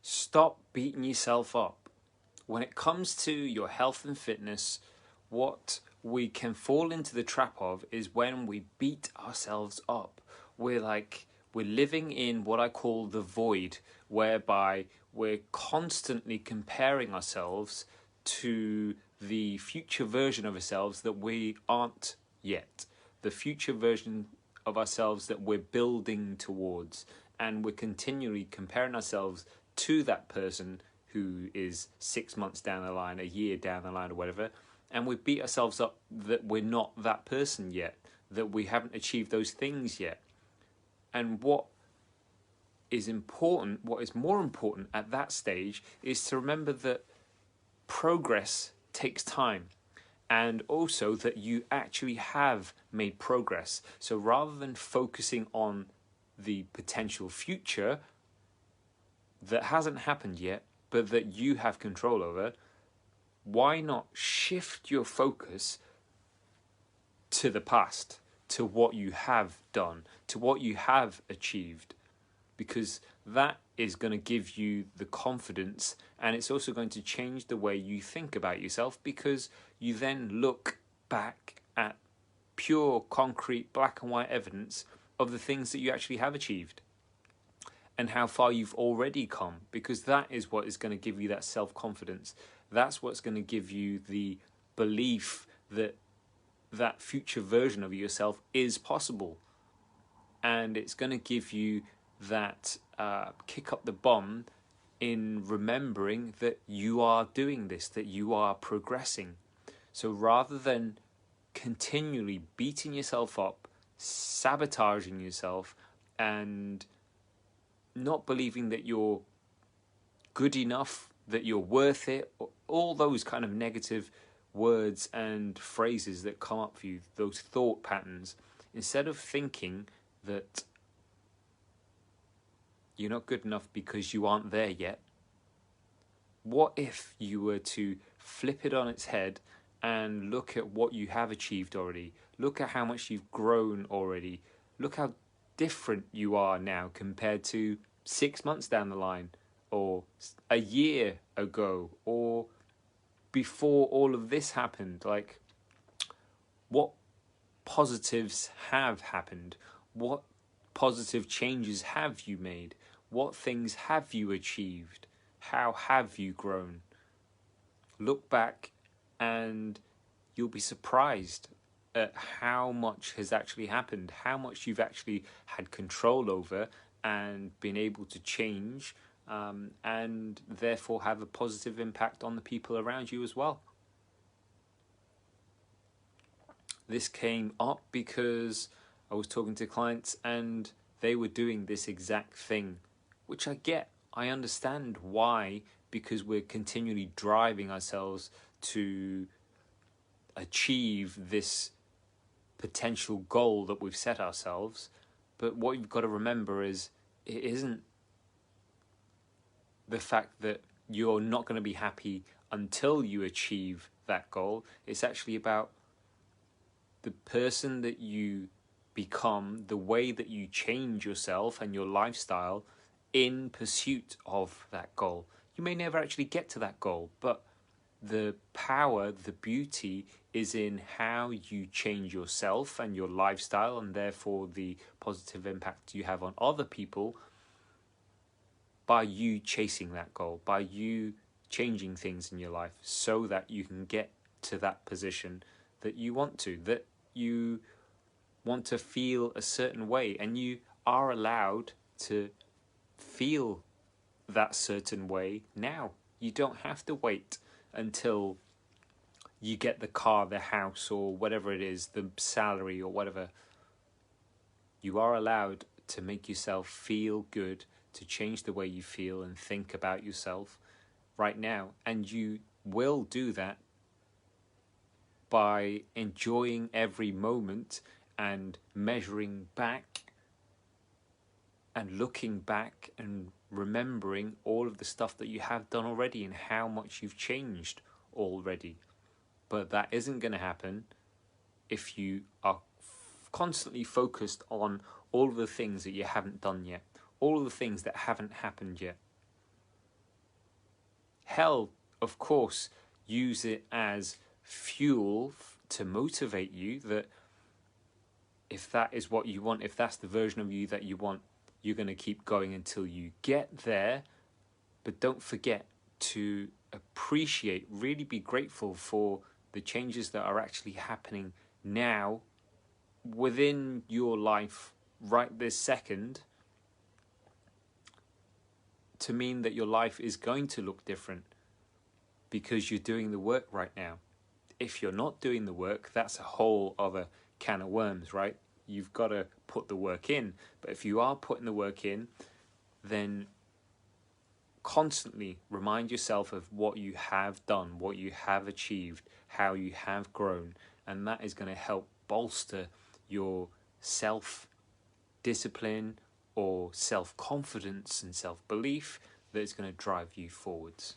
Stop beating yourself up. When it comes to your health and fitness, what we can fall into the trap of is when we beat ourselves up. We're living in what I call the void, whereby we're constantly comparing ourselves to the future version of ourselves that we aren't yet, the future version of ourselves that we're building towards, and we're continually comparing ourselves to that person who is 6 months down the line, a year down the line, or whatever, and we beat ourselves up that we're not that person yet, that we haven't achieved those things yet. And what is more important at that stage is to remember that progress takes time, and also that you actually have made progress. So rather than focusing on the potential future that hasn't happened yet, but that you have control over, why not shift your focus to the past, to what you have done, to what you have achieved? Because that is going to give you the confidence, and it's also going to change the way you think about yourself, because you then look back at pure, concrete, black and white evidence of the things that you actually have achieved and how far you've already come, because that is what is going to give you that self-confidence. That's what's going to give you the belief that that future version of yourself is possible. And it's going to give you that kick up the bum in remembering that you are doing this, that you are progressing. So rather than continually beating yourself up, sabotaging yourself, and not believing that you're good enough, that you're worth it, all those kind of negative words and phrases that come up for you, those thought patterns, instead of thinking that you're not good enough because you aren't there yet, what if you were to flip it on its head and look at what you have achieved already? Look at how much you've grown already. Look how different you are now compared to 6 months down the line, or a year ago, or before all of this happened. Like, what positives have happened? What positive changes have you made? What things have you achieved? How have you grown? Look back and you'll be surprised at how much has actually happened, how much you've actually had control over and been able to change, and therefore have a positive impact on the people around you as well. This came up because I was talking to clients and they were doing this exact thing, which I get. I understand why, because we're continually driving ourselves to achieve this potential goal that we've set ourselves. But what you've got to remember is it isn't the fact that you're not going to be happy until you achieve that goal. It's actually about the person that you become, the way that you change yourself and your lifestyle in pursuit of that goal. You may never actually get to that goal, but the power, the beauty is in how you change yourself and your lifestyle, and therefore the positive impact you have on other people by you chasing that goal, by you changing things in your life so that you can get to that position that you want to, that you want to feel a certain way, and you are allowed to feel that certain way now. You don't have to wait until you get the car, the house, or whatever it is, the salary or whatever. You are allowed to make yourself feel good, to change the way you feel and think about yourself right now. And you will do that by enjoying every moment and measuring back and looking back and remembering all of the stuff that you have done already and how much you've changed already. But that isn't going to happen if you are constantly focused on all of the things that you haven't done yet, all of the things that haven't happened yet. hell, of course, use it as fuel to motivate you, that if that is what you want, if that's the version of you that you want, you're going to keep going until you get there. But don't forget to appreciate, really be grateful for the changes that are actually happening now within your life right this second, to mean that your life is going to look different because you're doing the work right now. If you're not doing the work, that's a whole other can of worms, right? You've got to put the work in. But if you are putting the work in, then constantly remind yourself of what you have done, what you have achieved, how you have grown, and that is going to help bolster your self-discipline or self-confidence and self-belief that is going to drive you forwards.